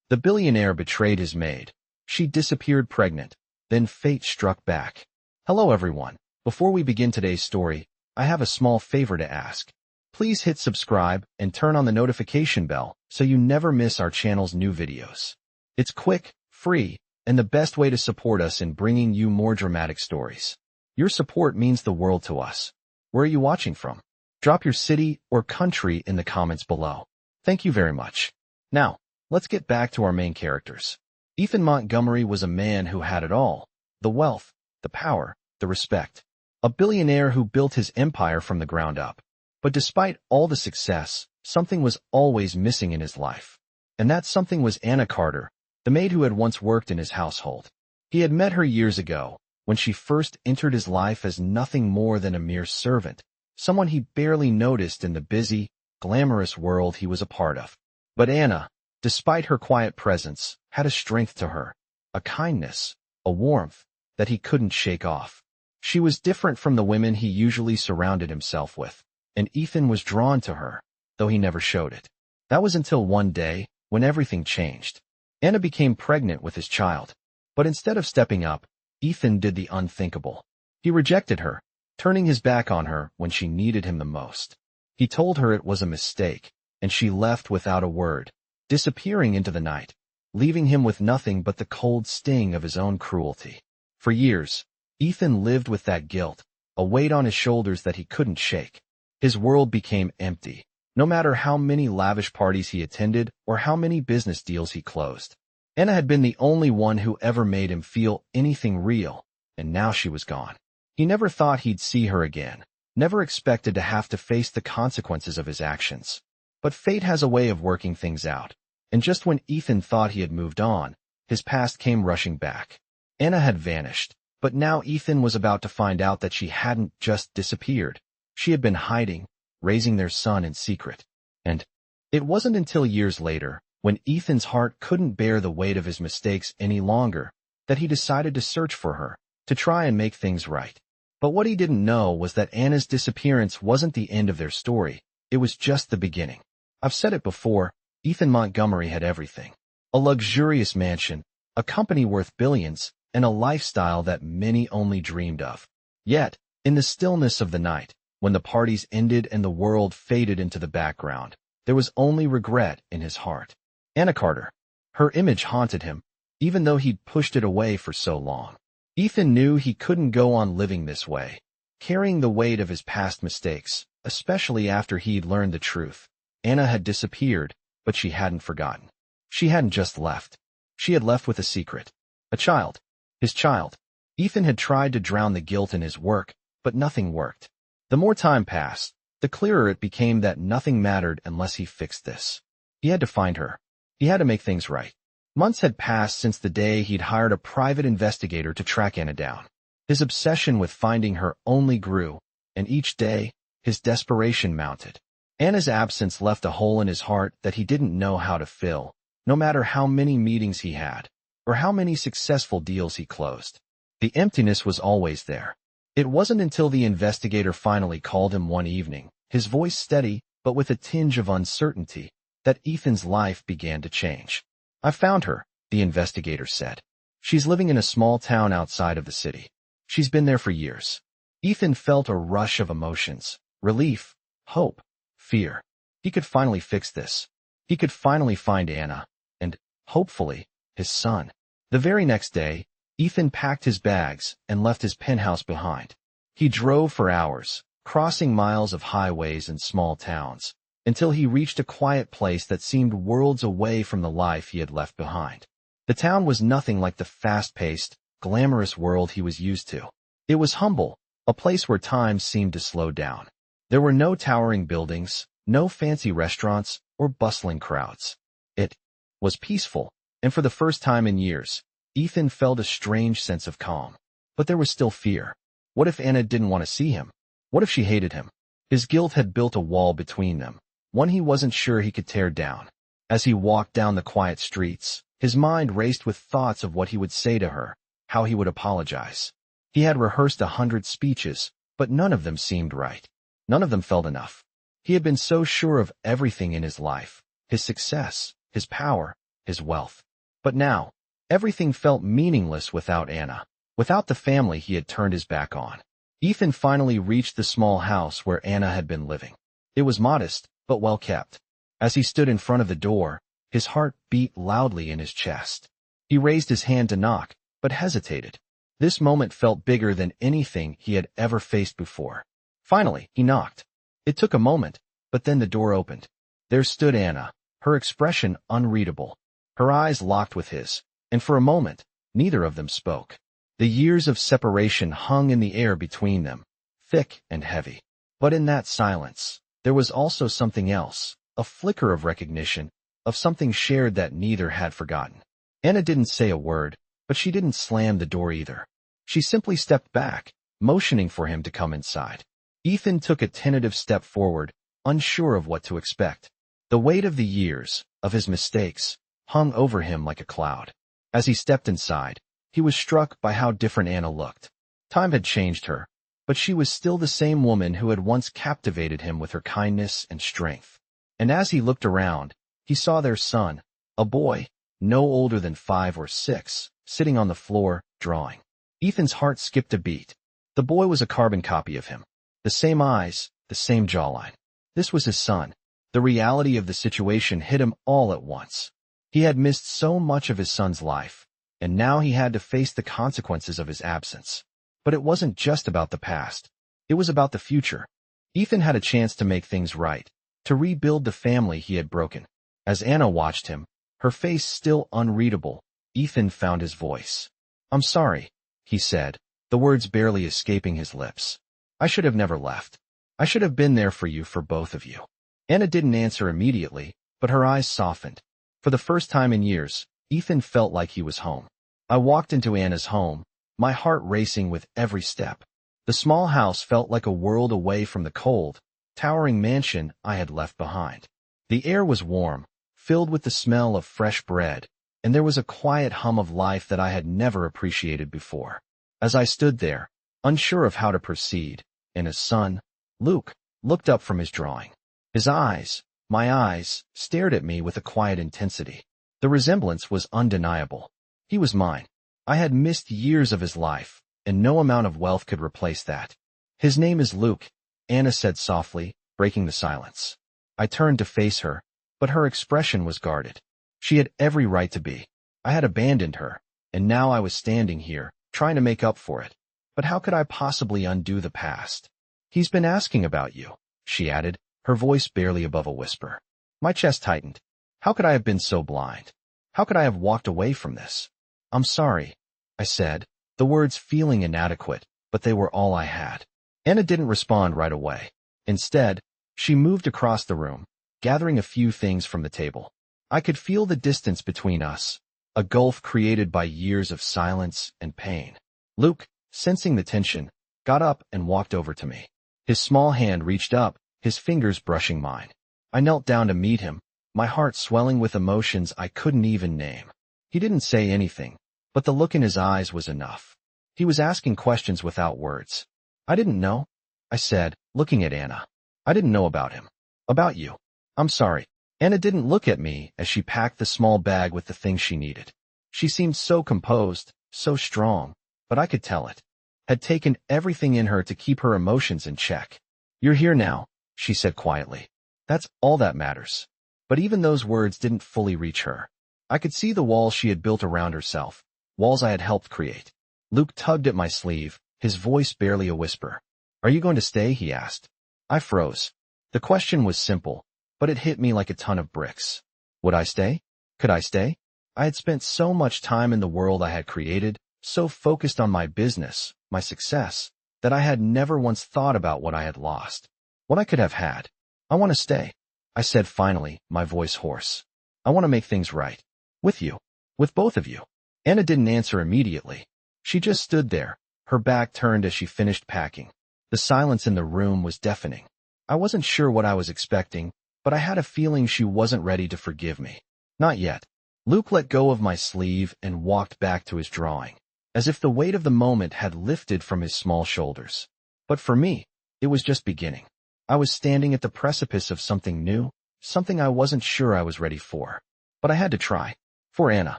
The billionaire betrayed his maid. She disappeared pregnant. Then fate struck back. Hello everyone. Before we begin today's story, I have a small favor to ask. Please hit subscribe and turn on the notification bell so you never miss our channel's new videos. It's quick, free, and the best way to support us in bringing you more dramatic stories. Your support means the world to us. Where are you watching from? Drop your city or country in the comments below. Thank you very much. Now, let's get back to our main characters. Ethan Montgomery was a man who had it all: the wealth, the power, the respect. A billionaire who built his empire from the ground up. But despite all the success, something was always missing in his life. And that something was Anna Carter, the maid who had once worked in his household. He had met her years ago, when she first entered his life as nothing more than a mere servant, someone he barely noticed in the busy, glamorous world he was a part of. But Anna, despite her quiet presence, had a strength to her, a kindness, a warmth that he couldn't shake off. She was different from the women he usually surrounded himself with, and Ethan was drawn to her, though he never showed it. That was until one day, when everything changed. Anna became pregnant with his child. But instead of stepping up, Ethan did the unthinkable. He rejected her, turning his back on her when she needed him the most. He told her it was a mistake, and she left without a word, disappearing into the night, leaving him with nothing but the cold sting of his own cruelty. For years, Ethan lived with that guilt, a weight on his shoulders that he couldn't shake. His world became empty, no matter how many lavish parties he attended or how many business deals he closed. Anna had been the only one who ever made him feel anything real, and now she was gone. He never thought he'd see her again, never expected to have to face the consequences of his actions. But fate has a way of working things out, and just when Ethan thought he had moved on, his past came rushing back. Anna had vanished, but now Ethan was about to find out that she hadn't just disappeared. She had been hiding, raising their son in secret. And it wasn't until years later, when Ethan's heart couldn't bear the weight of his mistakes any longer, that he decided to search for her, to try and make things right. But what he didn't know was that Anna's disappearance wasn't the end of their story, it was just the beginning. I've said it before, Ethan Montgomery had everything. A luxurious mansion, a company worth billions, and a lifestyle that many only dreamed of. Yet, in the stillness of the night, when the parties ended and the world faded into the background, there was only regret in his heart. Anna Carter. Her image haunted him, even though he'd pushed it away for so long. Ethan knew he couldn't go on living this way, carrying the weight of his past mistakes, especially after he'd learned the truth. Anna had disappeared, but she hadn't forgotten. She hadn't just left. She had left with a secret. A child. His child. Ethan had tried to drown the guilt in his work, but nothing worked. The more time passed, the clearer it became that nothing mattered unless he fixed this. He had to find her. He had to make things right. Months had passed since the day he'd hired a private investigator to track Anna down. His obsession with finding her only grew, and each day, his desperation mounted. Anna's absence left a hole in his heart that he didn't know how to fill, no matter how many meetings he had, or how many successful deals he closed. The emptiness was always there. It wasn't until the investigator finally called him one evening, his voice steady but with a tinge of uncertainty, that Ethan's life began to change. "I found her," the investigator said. "She's living in a small town outside of the city. She's been there for years." Ethan felt a rush of emotions: relief, hope, fear. He could finally fix this. He could finally find Anna, and, hopefully, his son. The very next day, Ethan packed his bags and left his penthouse behind. He drove for hours, crossing miles of highways and small towns, until he reached a quiet place that seemed worlds away from the life he had left behind. The town was nothing like the fast-paced, glamorous world he was used to. It was humble, a place where time seemed to slow down. There were no towering buildings, no fancy restaurants, or bustling crowds. It was peaceful, and for the first time in years, Ethan felt a strange sense of calm. But there was still fear. What if Anna didn't want to see him? What if she hated him? His guilt had built a wall between them, one he wasn't sure he could tear down. As he walked down the quiet streets, his mind raced with thoughts of what he would say to her, how he would apologize. He had rehearsed 100 speeches, but none of them seemed right. None of them felt enough. He had been so sure of everything in his life, his success, his power, his wealth. But now, everything felt meaningless without Anna. Without the family he had turned his back on. Ethan finally reached the small house where Anna had been living. It was modest, but well kept. As he stood in front of the door, his heart beat loudly in his chest. He raised his hand to knock, but hesitated. This moment felt bigger than anything he had ever faced before. Finally, he knocked. It took a moment, but then the door opened. There stood Anna, her expression unreadable. Her eyes locked with his, and for a moment, neither of them spoke. The years of separation hung in the air between them, thick and heavy. But in that silence, there was also something else, a flicker of recognition, of something shared that neither had forgotten. Anna didn't say a word, but she didn't slam the door either. She simply stepped back, motioning for him to come inside. Ethan took a tentative step forward, unsure of what to expect. The weight of the years, of his mistakes, hung over him like a cloud. As he stepped inside, he was struck by how different Anna looked. Time had changed her, but she was still the same woman who had once captivated him with her kindness and strength. And as he looked around, he saw their son, a boy, no older than 5 or 6, sitting on the floor, drawing. Ethan's heart skipped a beat. The boy was a carbon copy of him. The same eyes, the same jawline. This was his son. The reality of the situation hit him all at once. He had missed so much of his son's life, and now he had to face the consequences of his absence. But it wasn't just about the past. It was about the future. Ethan had a chance to make things right, to rebuild the family he had broken. As Anna watched him, her face still unreadable, Ethan found his voice. "I'm sorry," he said, the words barely escaping his lips. "I should have never left. I should have been there for you, for both of you." Anna didn't answer immediately, but her eyes softened. For the first time in years, Ethan felt like he was home. I walked into Anna's home, my heart racing with every step. The small house felt like a world away from the cold, towering mansion I had left behind. The air was warm, filled with the smell of fresh bread, and there was a quiet hum of life that I had never appreciated before. As I stood there, unsure of how to proceed, Anna's son, Luke, looked up from his drawing. His eyes, my eyes, stared at me with a quiet intensity. The resemblance was undeniable. He was mine. I had missed years of his life, and no amount of wealth could replace that. "His name is Luke," Anna said softly, breaking the silence. I turned to face her, but her expression was guarded. She had every right to be. I had abandoned her, and now I was standing here, trying to make up for it. But how could I possibly undo the past? "He's been asking about you," she added, her voice barely above a whisper. My chest tightened. How could I have been so blind? How could I have walked away from this? "I'm sorry," I said, the words feeling inadequate, but they were all I had. Anna didn't respond right away. Instead, she moved across the room, gathering a few things from the table. I could feel the distance between us, a gulf created by years of silence and pain. Luke, sensing the tension, got up and walked over to me. His small hand reached up, his fingers brushing mine. I knelt down to meet him, my heart swelling with emotions I couldn't even name. He didn't say anything, but the look in his eyes was enough. He was asking questions without words. "I didn't know," I said, looking at Anna. "I didn't know about him. About you. I'm sorry." Anna didn't look at me as she packed the small bag with the things she needed. She seemed so composed, so strong, but I could tell it had taken everything in her to keep her emotions in check. "You're here now," she said quietly. "That's all that matters." But even those words didn't fully reach her. I could see the walls she had built around herself, walls I had helped create. Luke tugged at my sleeve, his voice barely a whisper. "Are you going to stay?" he asked. I froze. The question was simple, but it hit me like a ton of bricks. Would I stay? Could I stay? I had spent so much time in the world I had created, so focused on my business, my success, that I had never once thought about what I had lost, what I could have had. "I want to stay," I said finally, my voice hoarse. "I want to make things right. With you. With both of you." Anna didn't answer immediately. She just stood there, her back turned as she finished packing. The silence in the room was deafening. I wasn't sure what I was expecting, but I had a feeling she wasn't ready to forgive me. Not yet. Luke let go of my sleeve and walked back to his drawing, as if the weight of the moment had lifted from his small shoulders. But for me, it was just beginning. I was standing at the precipice of something new, something I wasn't sure I was ready for. But I had to try. For Anna.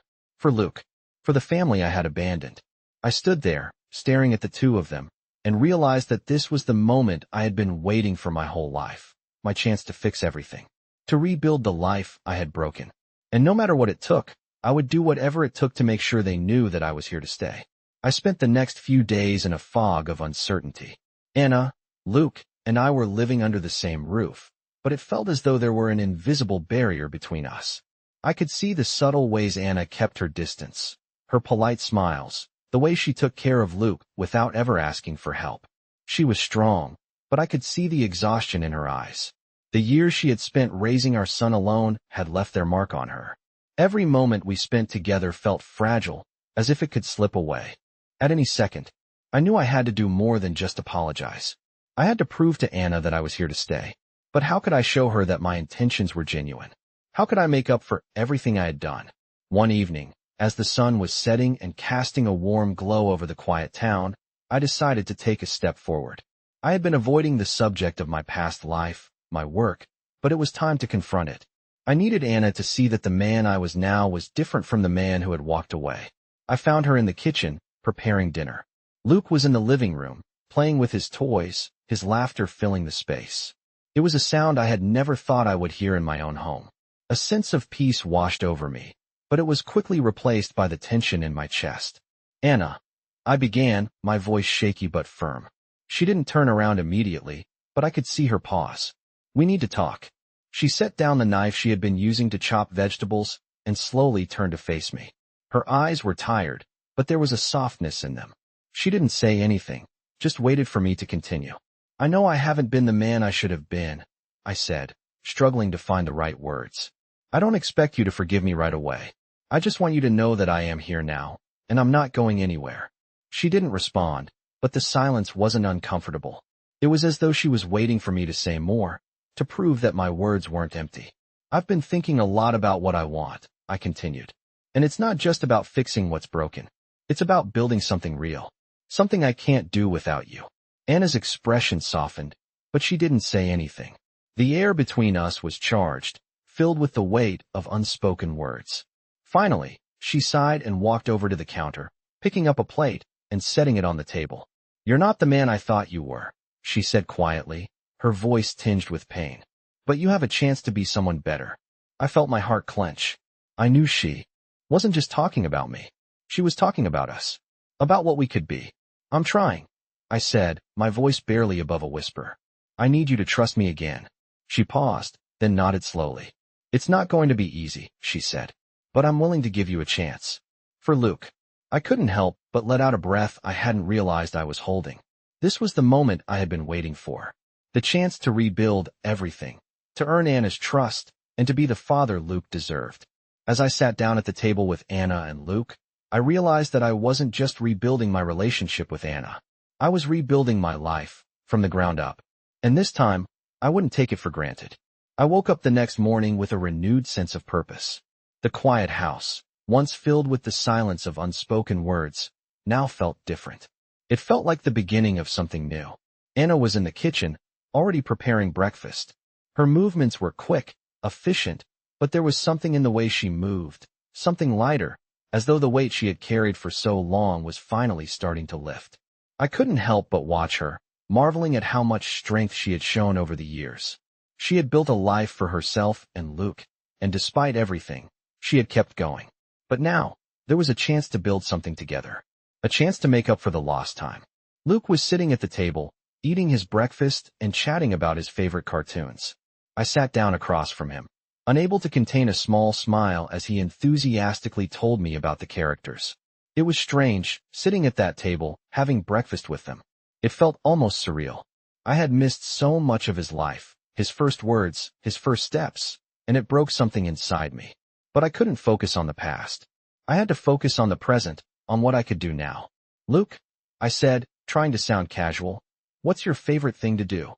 For Luke. For the family I had abandoned. I stood there, staring at the two of them, and realized that this was the moment I had been waiting for my whole life. My chance to fix everything. To rebuild the life I had broken. And no matter what it took, I would do whatever it took to make sure they knew that I was here to stay. I spent the next few days in a fog of uncertainty. Anna, Luke, and I were living under the same roof, but it felt as though there were an invisible barrier between us. I could see the subtle ways Anna kept her distance, her polite smiles, the way she took care of Luke without ever asking for help. She was strong, but I could see the exhaustion in her eyes. The years she had spent raising our son alone had left their mark on her. Every moment we spent together felt fragile, as if it could slip away. At any second, I knew I had to do more than just apologize. I had to prove to Anna that I was here to stay. But how could I show her that my intentions were genuine? How could I make up for everything I had done? One evening, as the sun was setting and casting a warm glow over the quiet town, I decided to take a step forward. I had been avoiding the subject of my past life, my work, but it was time to confront it. I needed Anna to see that the man I was now was different from the man who had walked away. I found her in the kitchen, preparing dinner. Luke was in the living room, playing with his toys, his laughter filling the space. It was a sound I had never thought I would hear in my own home. A sense of peace washed over me, but it was quickly replaced by the tension in my chest. Anna. I began, my voice shaky but firm. She didn't turn around immediately, but I could see her pause. We need to talk. She set down the knife she had been using to chop vegetables and slowly turned to face me. Her eyes were tired, but there was a softness in them. She didn't say anything, just waited for me to continue. I know I haven't been the man I should have been, I said, struggling to find the right words. I don't expect you to forgive me right away. I just want you to know that I am here now, and I'm not going anywhere. She didn't respond, but the silence wasn't uncomfortable. It was as though she was waiting for me to say more, to prove that my words weren't empty. I've been thinking a lot about what I want, I continued. And it's not just about fixing what's broken. It's about building something real. Something I can't do without you. Anna's expression softened, but she didn't say anything. The air between us was charged, filled with the weight of unspoken words. Finally, she sighed and walked over to the counter, picking up a plate and setting it on the table. You're not the man I thought you were, she said quietly, her voice tinged with pain. But you have a chance to be someone better. I felt my heart clench. I knew she wasn't just talking about me. She was talking about us. About what we could be. I'm trying, I said, my voice barely above a whisper. I need you to trust me again. She paused, then nodded slowly. It's not going to be easy, she said. But I'm willing to give you a chance. For Luke. I couldn't help but let out a breath I hadn't realized I was holding. This was the moment I had been waiting for. The chance to rebuild everything. To earn Anna's trust, and to be the father Luke deserved. As I sat down at the table with Anna and Luke, I realized that I wasn't just rebuilding my relationship with Anna. I was rebuilding my life, from the ground up. And this time, I wouldn't take it for granted. I woke up the next morning with a renewed sense of purpose. The quiet house, once filled with the silence of unspoken words, now felt different. It felt like the beginning of something new. Anna was in the kitchen, already preparing breakfast. Her movements were quick, efficient, but there was something in the way she moved, something lighter, as though the weight she had carried for so long was finally starting to lift. I couldn't help but watch her, marveling at how much strength she had shown over the years. She had built a life for herself and Luke, and despite everything, she had kept going. But now, there was a chance to build something together. A chance to make up for the lost time. Luke was sitting at the table, eating his breakfast and chatting about his favorite cartoons. I sat down across from him, unable to contain a small smile as he enthusiastically told me about the characters. It was strange, sitting at that table, having breakfast with them. It felt almost surreal. I had missed so much of his life, his first words, his first steps, and it broke something inside me. But I couldn't focus on the past. I had to focus on the present, on what I could do now. Luke, I said, trying to sound casual, what's your favorite thing to do?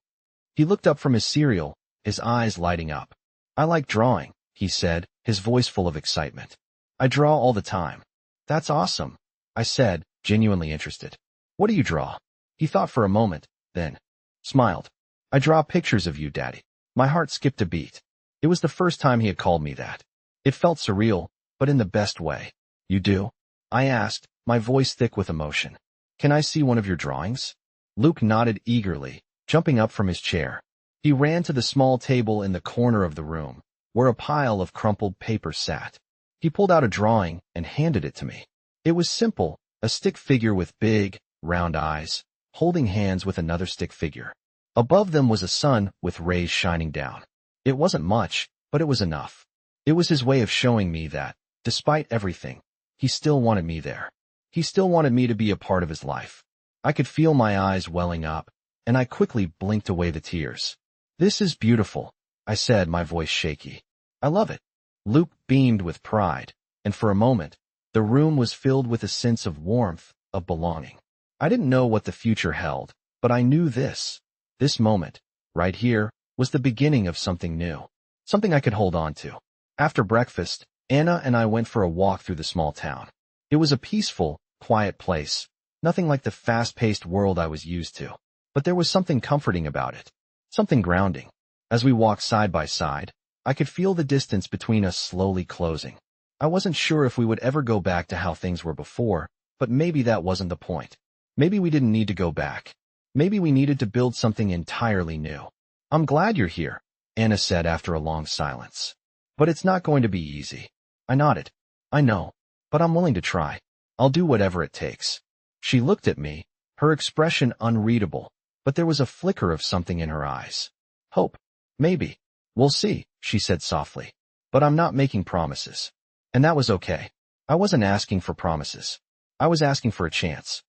He looked up from his cereal, his eyes lighting up. I like drawing, he said, his voice full of excitement. I draw all the time. That's awesome, I said, genuinely interested. What do you draw? He thought for a moment, then smiled. I draw pictures of you, Daddy. My heart skipped a beat. It was the first time he had called me that. It felt surreal, but in the best way. You do? I asked, my voice thick with emotion. Can I see one of your drawings? Luke nodded eagerly, jumping up from his chair. He ran to the small table in the corner of the room, where a pile of crumpled paper sat. He pulled out a drawing and handed it to me. It was simple, a stick figure with big, round eyes, holding hands with another stick figure. Above them was a sun with rays shining down. It wasn't much, but it was enough. It was his way of showing me that, despite everything, he still wanted me there. He still wanted me to be a part of his life. I could feel my eyes welling up, and I quickly blinked away the tears. This is beautiful, I said, my voice shaky. I love it. Luke beamed with pride, and for a moment, the room was filled with a sense of warmth, of belonging. I didn't know what the future held, but I knew this moment, right here, was the beginning of something new, something I could hold on to. After breakfast, Anna and I went for a walk through the small town. It was a peaceful, quiet place, nothing like the fast-paced world I was used to, but there was something comforting about it, something grounding. As we walked side by side, I could feel the distance between us slowly closing. I wasn't sure if we would ever go back to how things were before, but maybe that wasn't the point. Maybe we didn't need to go back. Maybe we needed to build something entirely new. I'm glad you're here, Anna said after a long silence. But it's not going to be easy. I nodded. I know, but I'm willing to try. I'll do whatever it takes. She looked at me, her expression unreadable, but there was a flicker of something in her eyes. Hope. Maybe. We'll see, she said softly. But I'm not making promises. And that was okay. I wasn't asking for promises. I was asking for a chance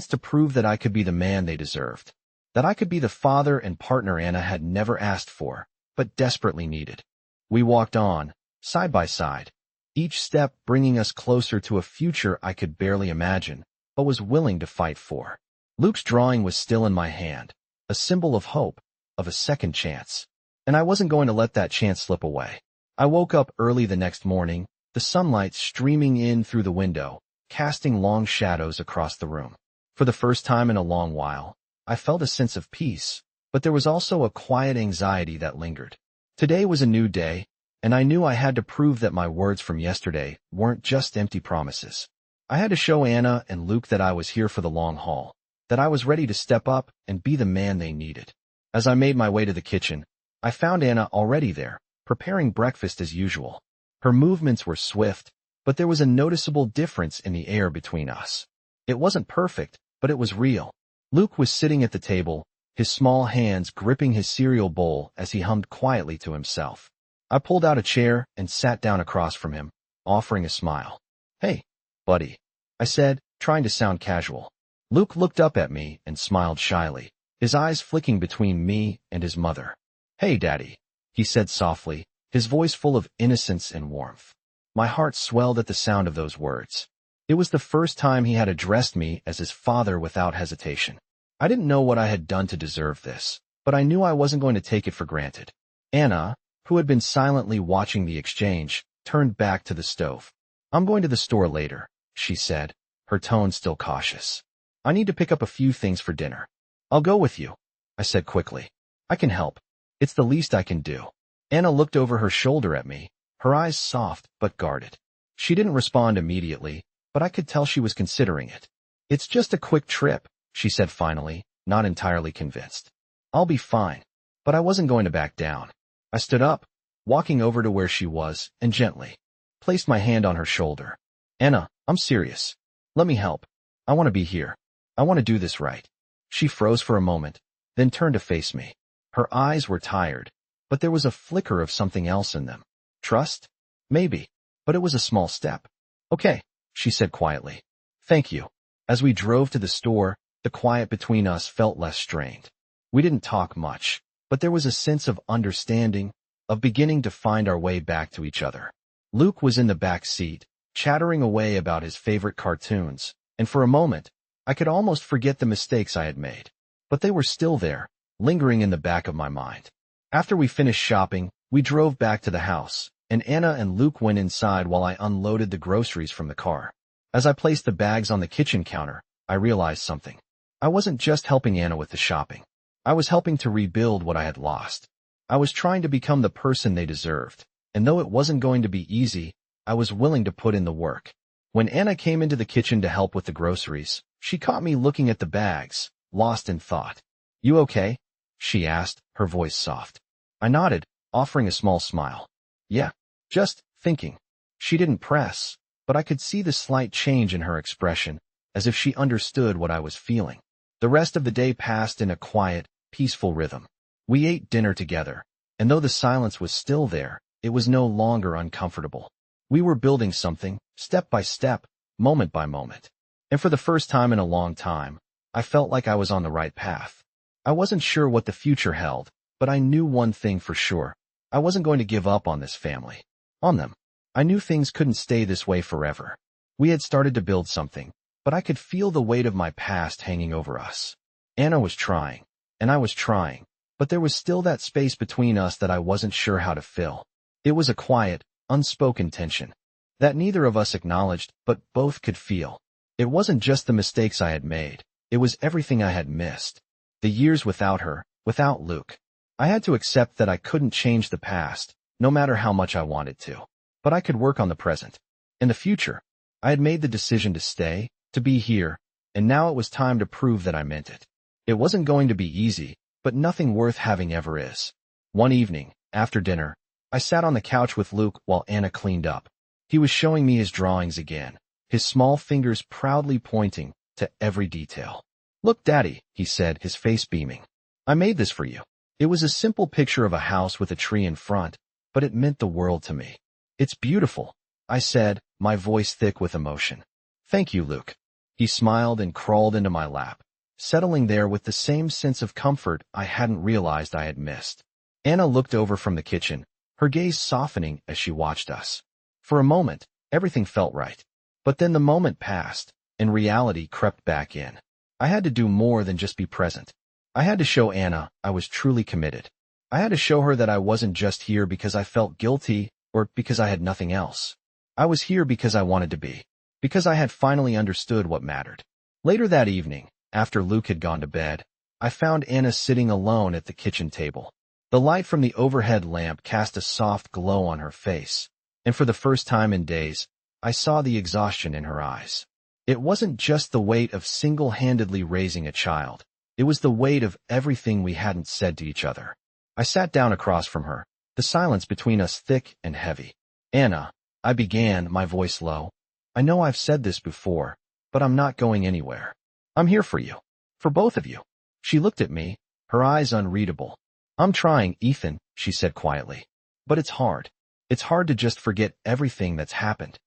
to prove that I could be the man they deserved, that I could be the father and partner Anna had never asked for, but desperately needed. We walked on, side by side, each step bringing us closer to a future I could barely imagine, but was willing to fight for. Luke's drawing was still in my hand, a symbol of hope, of a second chance. And I wasn't going to let that chance slip away. I woke up early the next morning, the sunlight streaming in through the window, casting long shadows across the room. For the first time in a long while, I felt a sense of peace, but there was also a quiet anxiety that lingered. Today was a new day, and I knew I had to prove that my words from yesterday weren't just empty promises. I had to show Anna and Luke that I was here for the long haul, that I was ready to step up and be the man they needed. As I made my way to the kitchen, I found Anna already there, preparing breakfast as usual. Her movements were swift, but there was a noticeable difference in the air between us. It wasn't perfect, but it was real. Luke was sitting at the table, his small hands gripping his cereal bowl as he hummed quietly to himself. I pulled out a chair and sat down across from him, offering a smile. Hey, buddy, I said, trying to sound casual. Luke looked up at me and smiled shyly, his eyes flicking between me and his mother. Hey, Daddy, he said softly, his voice full of innocence and warmth. My heart swelled at the sound of those words. It was the first time he had addressed me as his father without hesitation. I didn't know what I had done to deserve this, but I knew I wasn't going to take it for granted. Anna, who had been silently watching the exchange, turned back to the stove. I'm going to the store later, she said, her tone still cautious. I need to pick up a few things for dinner. I'll go with you, I said quickly. I can help. It's the least I can do. Anna looked over her shoulder at me, her eyes soft but guarded. She didn't respond immediately, but I could tell she was considering it. It's just a quick trip, she said finally, not entirely convinced. I'll be fine. But I wasn't going to back down. I stood up, walking over to where she was, and gently placed my hand on her shoulder. Anna, I'm serious. Let me help. I want to be here. I want to do this right. She froze for a moment, then turned to face me. Her eyes were tired, but there was a flicker of something else in them. Trust? Maybe. But it was a small step. Okay, she said quietly. Thank you. As we drove to the store, the quiet between us felt less strained. We didn't talk much, but there was a sense of understanding, of beginning to find our way back to each other. Luke was in the back seat, chattering away about his favorite cartoons, and for a moment, I could almost forget the mistakes I had made. But they were still there, lingering in the back of my mind. After we finished shopping, we drove back to the house, and Anna and Luke went inside while I unloaded the groceries from the car. As I placed the bags on the kitchen counter, I realized something. I wasn't just helping Anna with the shopping. I was helping to rebuild what I had lost. I was trying to become the person they deserved, and though it wasn't going to be easy, I was willing to put in the work. When Anna came into the kitchen to help with the groceries, she caught me looking at the bags, lost in thought. "You okay?" she asked, her voice soft. I nodded, offering a small smile. "Yeah, just thinking." She didn't press, but I could see the slight change in her expression, as if she understood what I was feeling. The rest of the day passed in a quiet, peaceful rhythm. We ate dinner together, and though the silence was still there, it was no longer uncomfortable. We were building something, step by step, moment by moment. And for the first time in a long time, I felt like I was on the right path. I wasn't sure what the future held, but I knew one thing for sure. I wasn't going to give up on this family. On them. I knew things couldn't stay this way forever. We had started to build something, but I could feel the weight of my past hanging over us. Anna was trying, and I was trying, but there was still that space between us that I wasn't sure how to fill. It was a quiet, unspoken tension that neither of us acknowledged, but both could feel. It wasn't just the mistakes I had made. It was everything I had missed. The years without her, without Luke. I had to accept that I couldn't change the past, no matter how much I wanted to. But I could work on the present. In the future, I had made the decision to stay, to be here, and now it was time to prove that I meant it. It wasn't going to be easy, but nothing worth having ever is. One evening, after dinner, I sat on the couch with Luke while Anna cleaned up. He was showing me his drawings again, his small fingers proudly pointing to every detail. "Look, Daddy," he said, his face beaming. "I made this for you." It was a simple picture of a house with a tree in front, but it meant the world to me. "It's beautiful," I said, my voice thick with emotion. "Thank you, Luke." He smiled and crawled into my lap, settling there with the same sense of comfort I hadn't realized I had missed. Anna looked over from the kitchen, her gaze softening as she watched us. For a moment, everything felt right. But then the moment passed, and reality crept back in. I had to do more than just be present. I had to show Anna I was truly committed. I had to show her that I wasn't just here because I felt guilty or because I had nothing else. I was here because I wanted to be, because I had finally understood what mattered. Later that evening, after Luke had gone to bed, I found Anna sitting alone at the kitchen table. The light from the overhead lamp cast a soft glow on her face, and for the first time in days, I saw the exhaustion in her eyes. It wasn't just the weight of single-handedly raising a child. It was the weight of everything we hadn't said to each other. I sat down across from her, the silence between us thick and heavy. "Anna," I began, my voice low. "I know I've said this before, but I'm not going anywhere. I'm here for you. For both of you." She looked at me, her eyes unreadable. "I'm trying, Ethan," she said quietly. "But it's hard. It's hard to just forget everything that's happened."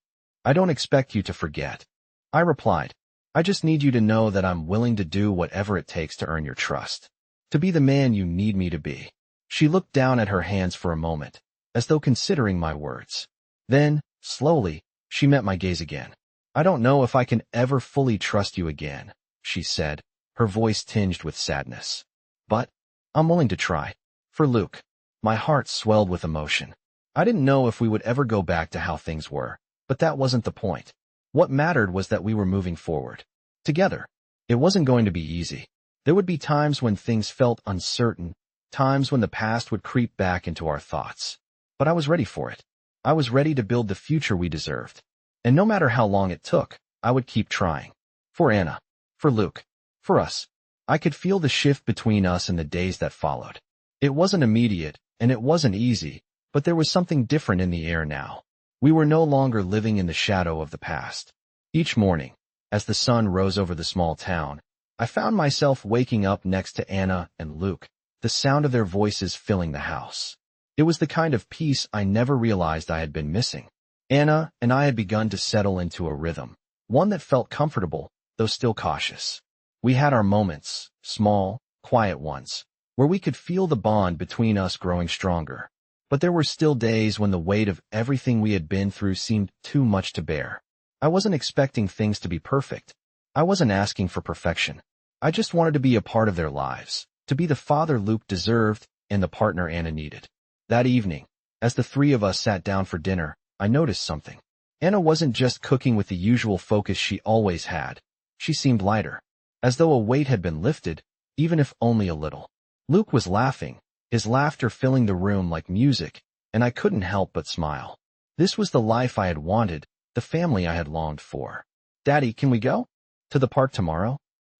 "I don't expect you to forget," I replied. "I just need you to know that I'm willing to do whatever it takes to earn your trust. To be the man you need me to be." She looked down at her hands for a moment, as though considering my words. Then, slowly, she met my gaze again. "I don't know if I can ever fully trust you again," she said, her voice tinged with sadness. "But I'm willing to try. For Luke." My heart swelled with emotion. I didn't know if we would ever go back to how things were, but that wasn't the point. What mattered was that we were moving forward. Together. It wasn't going to be easy. There would be times when things felt uncertain, times when the past would creep back into our thoughts. But I was ready for it. I was ready to build the future we deserved. And no matter how long it took, I would keep trying. For Anna. For Luke. For us. I could feel the shift between us in the days that followed. It wasn't immediate, and it wasn't easy, but there was something different in the air now. We were no longer living in the shadow of the past. Each morning, as the sun rose over the small town, I found myself waking up next to Anna and Luke, the sound of their voices filling the house. It was the kind of peace I never realized I had been missing. Anna and I had begun to settle into a rhythm, one that felt comfortable, though still cautious. We had our moments, small, quiet ones, where we could feel the bond between us growing stronger. But there were still days when the weight of everything we had been through seemed too much to bear. I wasn't expecting things to be perfect. I wasn't asking for perfection. I just wanted to be a part of their lives, to be the father Luke deserved and the partner Anna needed. That evening, as the three of us sat down for dinner, I noticed something. Anna wasn't just cooking with the usual focus she always had. She seemed lighter, as though a weight had been lifted, even if only a little. Luke was laughing, his laughter filling the room like music, and I couldn't help but smile. This was the life I had wanted, the family I had longed for. Daddy, can we go? To the park tomorrow?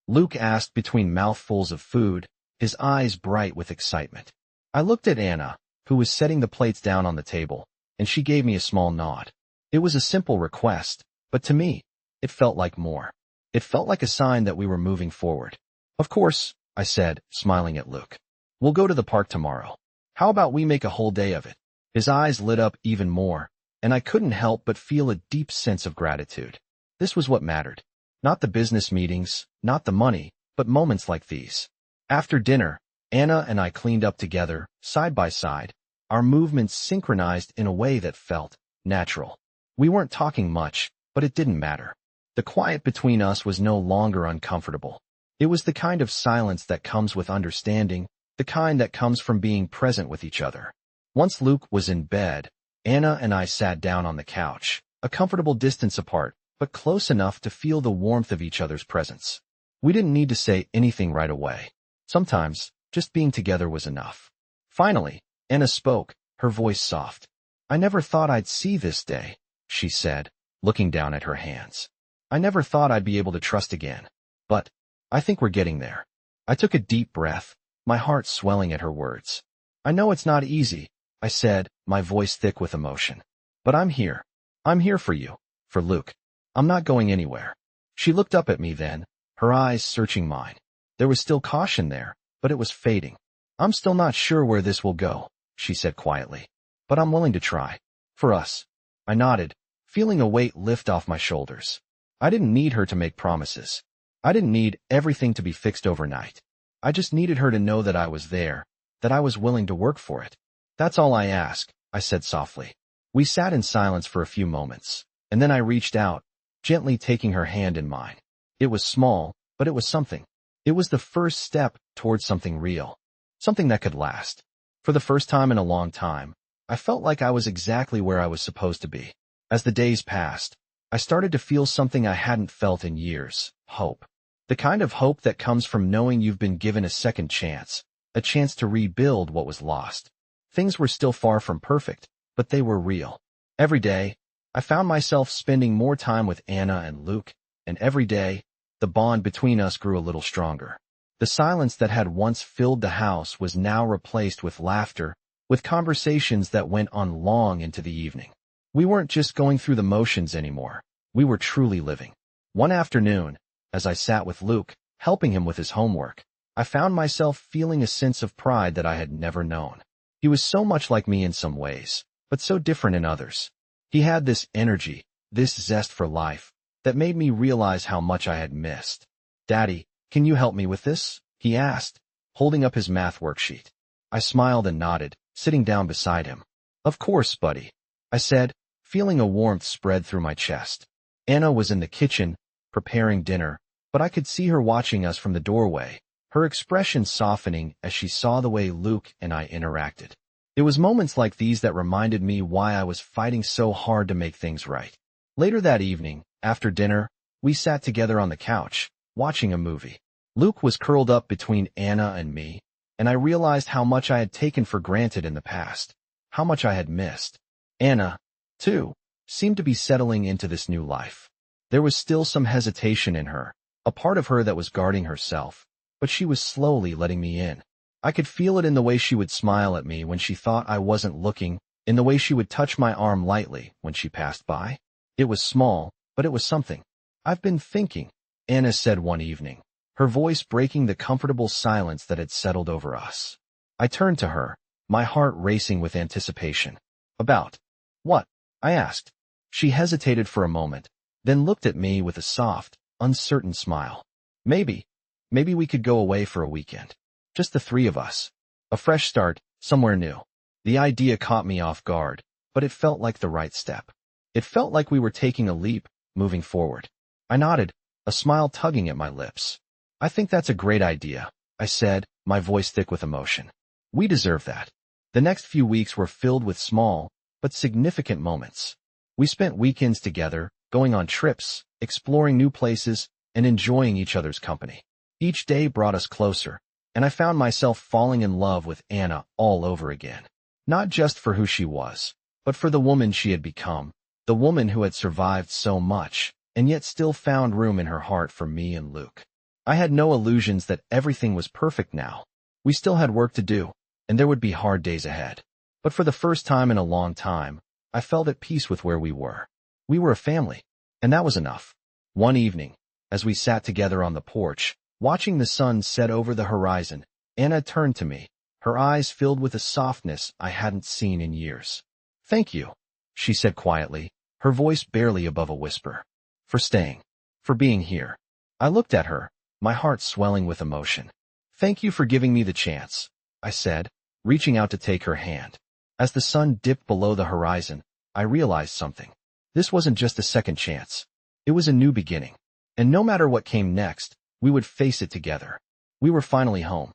Luke asked between mouthfuls of food, his eyes bright with excitement. I looked at Anna, who was setting the plates down on the table, and she gave me a small nod. It was a simple request, but to me, it felt like more. It felt like a sign that we were moving forward. Of course, I said, smiling at Luke. We'll go to the park tomorrow. How about we make a whole day of it? His eyes lit up even more, and I couldn't help but feel a deep sense of gratitude. This was what mattered. Not the business meetings, not the money, but moments like these. After dinner, Anna and I cleaned up together, side by side, our movements synchronized in a way that felt natural. We weren't talking much, but it didn't matter. The quiet between us was no longer uncomfortable. It was the kind of silence that comes with understanding, the kind that comes from being present with each other. Once Luke was in bed, Anna and I sat down on the couch, a comfortable distance apart, but close enough to feel the warmth of each other's presence. We didn't need to say anything right away. Sometimes, just being together was enough. Finally, Anna spoke, her voice soft. I never thought I'd see this day, she said, looking down at her hands. I never thought I'd be able to trust again. But I think we're getting there. I took a deep breath, my heart swelling at her words. I know it's not easy, I said, my voice thick with emotion. But I'm here. I'm here for you, for Luke. I'm not going anywhere. She looked up at me then, her eyes searching mine. There was still caution there, but it was fading. I'm still not sure where this will go, she said quietly. But I'm willing to try. For us. I nodded, feeling a weight lift off my shoulders. I didn't need her to make promises. I didn't need everything to be fixed overnight. I just needed her to know that I was there, that I was willing to work for it. That's all I ask, I said softly. We sat in silence for a few moments, and then I reached out, gently taking her hand in mine. It was small, but it was something. It was the first step towards something real, something that could last. For the first time in a long time, I felt like I was exactly where I was supposed to be. As the days passed, I started to feel something I hadn't felt in years, hope. The kind of hope that comes from knowing you've been given a second chance, a chance to rebuild what was lost. Things were still far from perfect, but they were real. Every day, I found myself spending more time with Anna and Luke, and every day, the bond between us grew a little stronger. The silence that had once filled the house was now replaced with laughter, with conversations that went on long into the evening. We weren't just going through the motions anymore. We were truly living. One afternoon, as I sat with Luke, helping him with his homework, I found myself feeling a sense of pride that I had never known. He was so much like me in some ways, but so different in others. He had this energy, this zest for life, that made me realize how much I had missed. Daddy, can you help me with this? He asked, holding up his math worksheet. I smiled and nodded, sitting down beside him. Of course, buddy, I said, feeling a warmth spread through my chest. Anna was in the kitchen, preparing dinner, but I could see her watching us from the doorway, her expression softening as she saw the way Luke and I interacted. It was moments like these that reminded me why I was fighting so hard to make things right. Later that evening, after dinner, we sat together on the couch, watching a movie. Luke was curled up between Anna and me, and I realized how much I had taken for granted in the past, how much I had missed. Anna, too, seemed to be settling into this new life. There was still some hesitation in her, a part of her that was guarding herself, but she was slowly letting me in. I could feel it in the way she would smile at me when she thought I wasn't looking, in the way she would touch my arm lightly when she passed by. It was small, but it was something. I've been thinking, Anna said one evening, her voice breaking the comfortable silence that had settled over us. I turned to her, my heart racing with anticipation. About what? I asked. She hesitated for a moment, then looked at me with a soft, uncertain smile. Maybe we could go away for a weekend. Just the three of us. A fresh start, somewhere new. The idea caught me off guard, but it felt like the right step. It felt like we were taking a leap, moving forward. I nodded, a smile tugging at my lips. I think that's a great idea, I said, my voice thick with emotion. We deserve that. The next few weeks were filled with small, but significant moments. We spent weekends together, going on trips, exploring new places, and enjoying each other's company. Each day brought us closer, and I found myself falling in love with Anna all over again. Not just for who she was, but for the woman she had become, the woman who had survived so much, and yet still found room in her heart for me and Luke. I had no illusions that everything was perfect now. We still had work to do, and there would be hard days ahead. But for the first time in a long time, I felt at peace with where we were. We were a family, and that was enough. One evening, as we sat together on the porch, watching the sun set over the horizon, Anna turned to me, her eyes filled with a softness I hadn't seen in years. "Thank you," she said quietly, her voice barely above a whisper. "For staying. For being here." I looked at her, my heart swelling with emotion. "Thank you for giving me the chance," I said, reaching out to take her hand. As the sun dipped below the horizon, I realized something. This wasn't just a second chance. It was a new beginning. And no matter what came next, we would face it together. We were finally home.